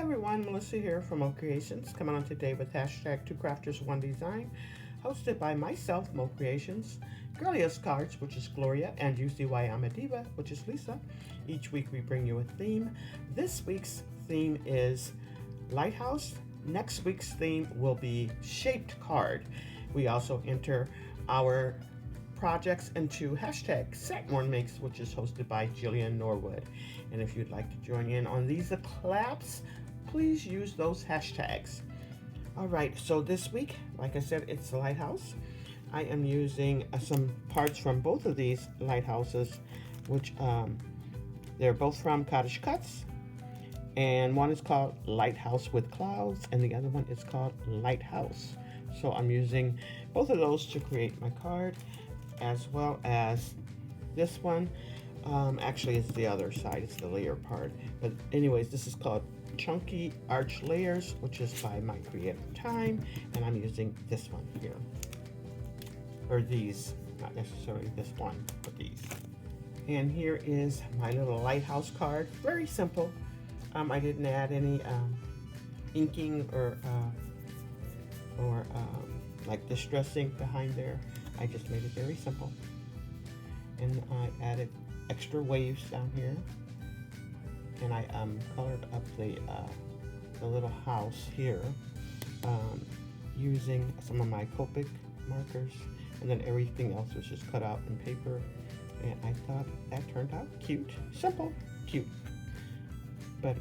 everyone, Melissa here from Mo Creations, coming on today with hashtag Two Crafters One Design, hosted by myself, Mo Creations, Girliest Cards, which is Gloria, and You See Why I'm a Diva, which is Lisa. Each week we bring you a theme. This week's theme is Lighthouse. Next week's theme will be Shaped Card. We also enter our projects into hashtag Satmorn Makes, which is hosted by Jillian Norwood. And if you'd like to join in on these collabs, please use those hashtags. All right, so this week, like I said, it's the Lighthouse. I am using some parts from both of these lighthouses, which they're both from Cottage Cuts. And one is called Lighthouse with Clouds, and the other one is called Lighthouse. So I'm using both of those to create my card, as well as this one. Actually, it's the other side, it's the layer part. But anyways, this is called Chunky Arch Layers, which is by My Creative Time, and I'm using this one here. Or these, not necessarily this one, but these. And here is my little lighthouse card. Very simple. I didn't add any inking or like distress ink behind there. I just made it very simple. And I added extra waves down here. And I colored up the little house here using some of my Copic markers. And then everything else was just cut out in paper. And I thought that turned out cute. Simple, cute. But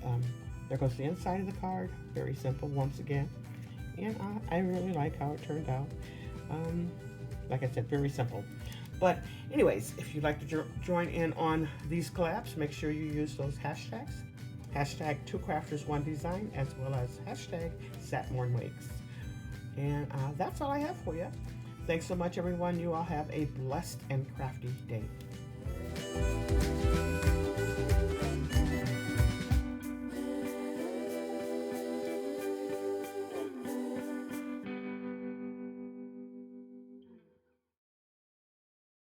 there goes the inside of the card. Very simple once again. And I really like how it turned out. Like I said, very simple. But anyways, if you'd like to join in on these collabs, make sure you use those hashtags. Hashtag Two Crafters One Design, as well as hashtag Satmorn Wakes. And that's all I have for you. Thanks so much, everyone. You all have a blessed and crafty day.